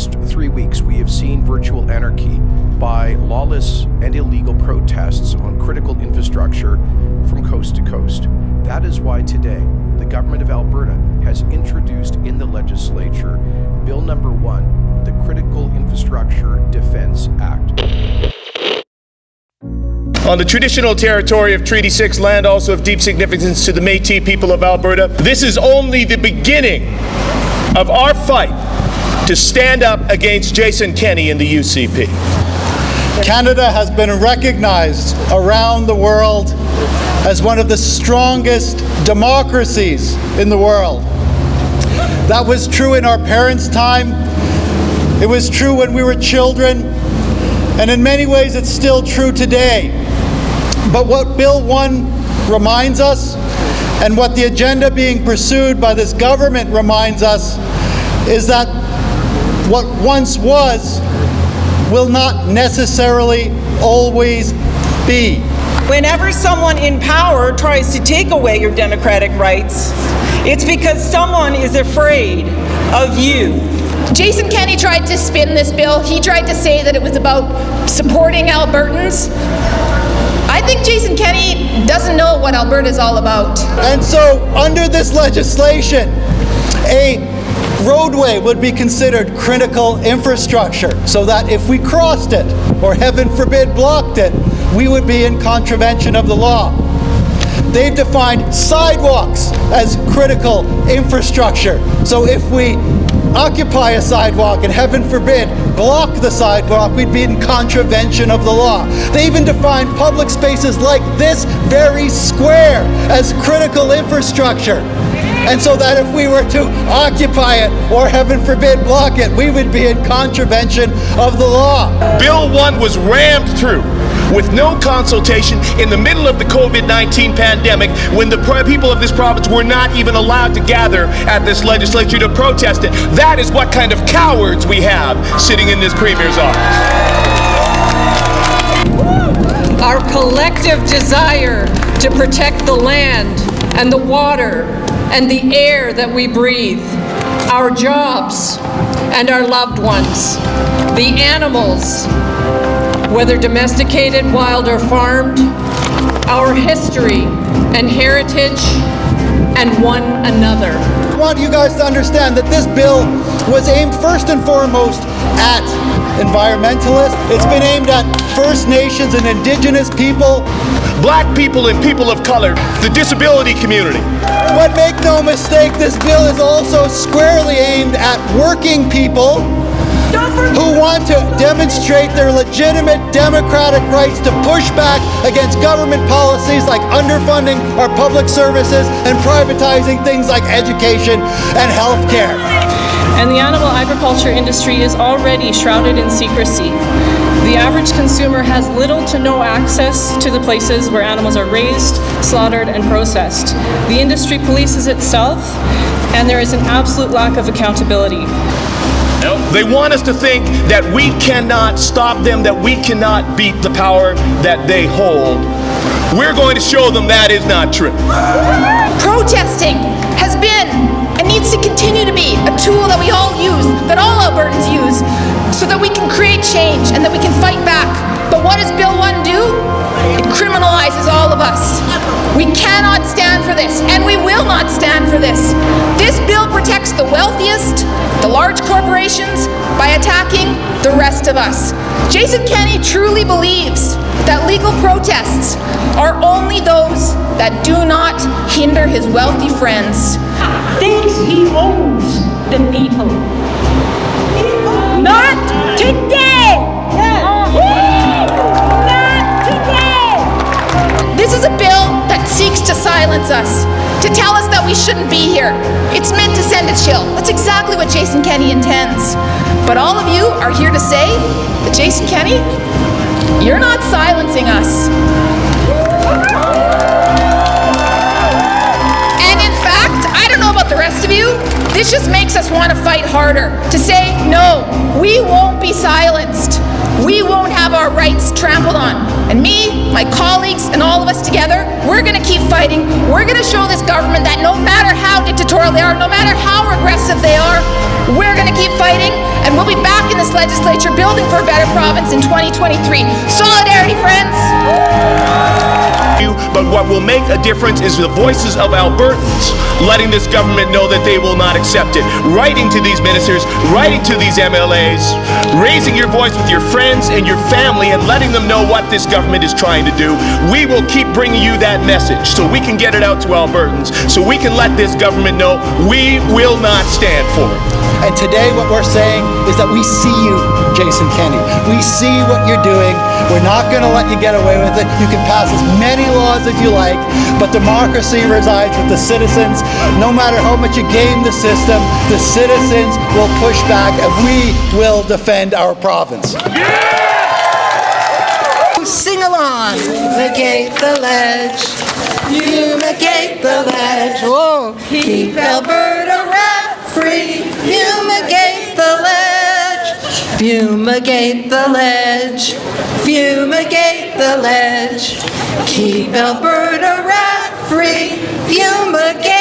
past 3 weeks, we have seen virtual anarchy by lawless and illegal protests on critical infrastructure from coast to coast. That is why today, the government of Alberta has introduced in the legislature Bill number 1, the Critical Infrastructure Defence Act. On the traditional territory of Treaty 6 land, also of deep significance to the Métis people of Alberta, this is only the beginning of our fight to stand up against Jason Kenney and the UCP. Canada has been recognized around the world as one of the strongest democracies in the world. That was true in our parents' time. It was true when we were children. And in many ways, it's still true today. But what Bill 1 reminds us, and what the agenda being pursued by this government reminds us, is that what once was will not necessarily always be. Whenever someone in power tries to take away your democratic rights, it's because someone is afraid of you. Jason Kenney tried to spin this bill. He tried to say that it was about supporting Albertans. I think Jason Kenney doesn't know what Alberta is all about. And so, under this legislation, a roadway would be considered critical infrastructure, so that if we crossed it, or heaven forbid blocked it, we would be in contravention of the law. They've defined sidewalks as critical infrastructure. So if we occupy a sidewalk and heaven forbid block the sidewalk, we'd be in contravention of the law. They even define public spaces like this very square as critical infrastructure. And so that if we were to occupy it or heaven forbid block it, we would be in contravention of the law. Bill 1 was rammed through with no consultation in the middle of the COVID-19 pandemic, when the people of this province were not even allowed to gather at this legislature to protest it. That is what kind of cowards we have sitting in this Premier's office. Our collective desire to protect the land and the water and the air that we breathe, our jobs and our loved ones, the animals, whether domesticated, wild, or farmed, our history and heritage, and one another. I want you guys to understand that this bill was aimed first and foremost at environmentalists. It's been aimed at First Nations and Indigenous people, Black people and people of color, the disability community. But make no mistake, this bill is also squarely aimed at working people who want to demonstrate their legitimate democratic rights to push back against government policies like underfunding our public services and privatizing things like education and health care. And the animal agriculture industry is already shrouded in secrecy. The average consumer has little to no access to the places where animals are raised, slaughtered, and processed. The industry polices itself, and there is an absolute lack of accountability. They want us to think that we cannot stop them, that we cannot beat the power that they hold. We're going to show them that is not true. Protesting has been and needs to continue to be a tool that we all use, that all Albertans use, so that we can create change and that we can fight back. But what does Bill 1 do? It criminalizes all of us. We cannot stand for this, and we will not stand for this. This bill protects the wealthiest, the large corporations, by attacking the rest of us. Jason Kenney truly believes that legal protests are only those that do not hinder his wealthy friends. Thinks he owns the people. Not today! Not today! This is a bill that seeks to silence us, to tell us that we shouldn't be here. It's meant to send a chill. That's exactly what Jason Kenney intends. But all of you are here to say that Jason Kenney, you're not silencing us. And in fact, I don't know about the rest of you, this just makes us want to fight harder, to say, no, we won't be silenced. We won't have our rights trampled on. And me, my colleagues, and all of us together, we're going to keep fighting. We're going to show this government that no matter how dictatorial they are, no matter how regressive they are, we're going to keep fighting. And we'll be back in this legislature building for a better province in 2023. Solidarity, friends! But what will make a difference is the voices of Albertans letting this government know that they will not accept it. Writing to these ministers, writing to these MLAs, raising your voice with your friends and your family and letting them know what this government is trying to do. We will keep bringing you that message so we can get it out to Albertans, so we can let this government know we will not stand for it. And today what we're saying is that we see you, Jason Kenney. We see what you're doing. We're not going to let you get away with it. You can pass as many laws as you like, but democracy resides with the citizens. No matter how much you game the system, the citizens will push back and we will defend our province. Sing along. Fumigate the ledge. Fumigate the ledge. Whoa. Keep Alberta rat-free. Fumigate the ledge. Fumigate the ledge. Fumigate the ledge. Keep Alberta rat-free. Fumigate.